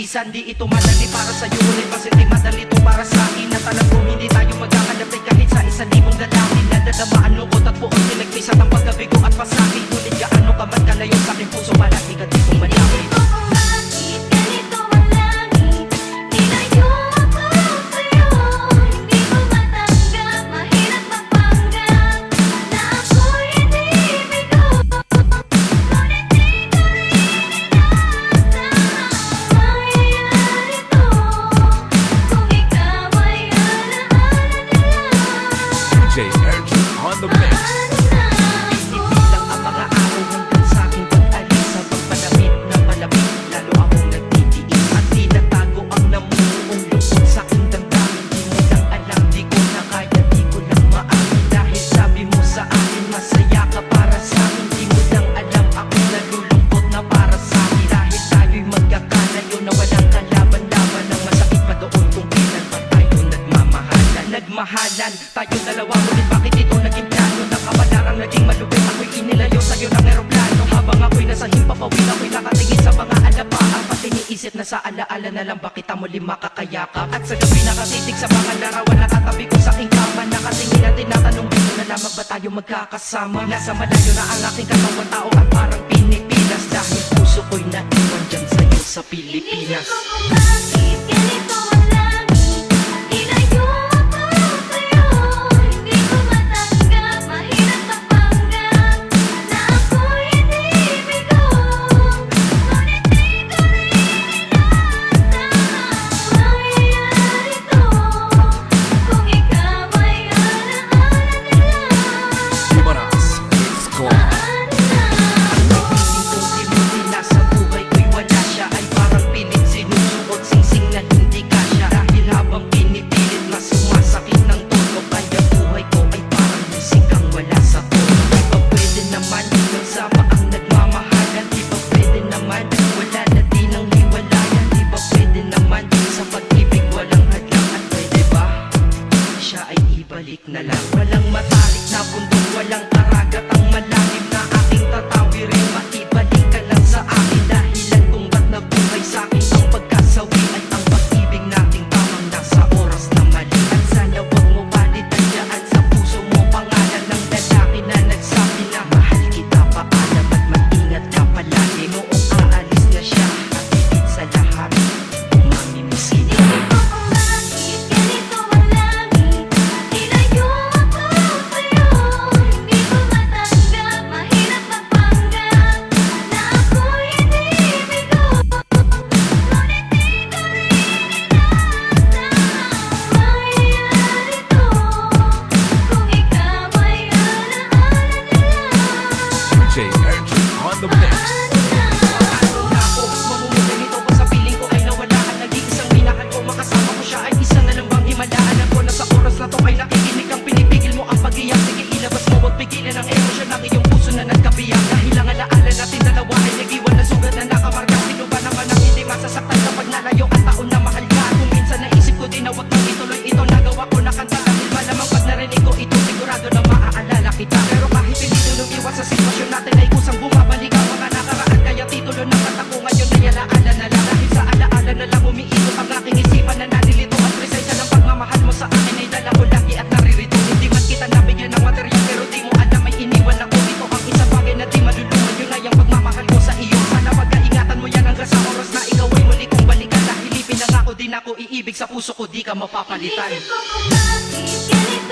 bisan. Di ito madali para sa'yo, ngunit mas hindi madali ito para sa'kin. At alam ko hindi tayo magkakalapit kahit sa 1,000 lalaki. Nadadamaan lungkot at buong pinagpisat ang pagkabigo at pasakit. Ngunit gaano ka man kalayo sa'king puso, palagi ka dito malapit. DJ Erjo on the mix. Pinipilang ang mga araw hanggang sa'king pag-alis. Sa pagpalapit na malapit, lalo akong nagtitiis. At tinatago ang namumuong lungsod sa'king damdamin. Di mo lang alam, di ko na kaya, di ko lang maamin. Dahil sabi mo sa akin, masaya ka para sa'kin. Di mo lang alam, ako nalulungkot na para sa'kin. Dahil tayo'y magkakalayo na walang kalaban-laban. Ang masakit pa doon kung kailan pa tayo nagmamahalan. Nagmahalan, tayo dalawa, ngunit bakit ito naging plano? Nakapalarang naging malupit, ako'y inilayo sa'yo ng eroplano. Habang ako'y nasa himpapawid, ako'y nakatingin sa mga alapaan. Pati niisip na sa alaala na lang ba kita muli makakayakap. At sa gabi nakatitig sa mga larawan, nakatabi ko sa aking kama. Nakatingin at tinatanong, dito na lamang ba tayo magkakasama? Nasa malayo na ang aking katawan, tao at parang pinipilas. Dahil puso ko'y naiwan dyan sa'yo sa Pilipinas. Balik na lang, walang matalik na bundok, walang karagat ang malalim na aking tatawirin. Maibalik ka lang sa akin, dahilan kung ba't nabuhay sa'kin ang pagkasawi ay ang pag-ibig nating tamang nasa oras na mali. At sana wag mo palitan dyan sa puso mo pangalan ng lalaki na nagsabi na mahal kita, paalam at mag-ingat ka palagi. Noong aalis na siya, at higit sa lahat, mamimiss kita. DJ Erjo on the mix. Mamumulan ito pa sa piling ko ay nawalaan. Nag-iisang minahal ko, makasama ko siya ay isa na lang bang himalaan. Ako na sa oras na to ay nakikinig ang pinipigil mo ang pag-iyak. Sige ilabas mo, huwag pigilan ang emosyon ng iyong puso na nagkabiyak. Dahil ang alaala natin dalawa ay nag-iwan na sugat na nakamarka. Sino ba naman ang hindi masasaktan kapag nalayo ang taon na mahal ka? Kung minsan naisip ko din na wag nang ituloy ito, nagawa ko na kanta. Dahil malamang pag narinig ko ito, sigurado na maaalala kita. Pero kahit hindi tulong iwas sa sitwasyon natin ay kusang bumabalik ang mga nakaraan. Kaya titulo ng kanta ko ngayon ay alaala na lang. Dahil sa alaala na lang umiikot ang aking isipan na nalilito. At presensya ng pagmamahal mo sa akin ay dala ko lagi at naririto. Hindi man kita nabigyan ng material, pero di mo alam ay iniwan ako. Ito ang isang bagay na di maluluman, yun ay ang pagmamahal ko sa iyo. Sana pagkaingatan mo yan hanggang sa oras na ikaw ay muli kong balikan. Dahil ipinangako din ako, iibig sa puso ko, di ka mapapalitan. Isip ko kung bakit ganito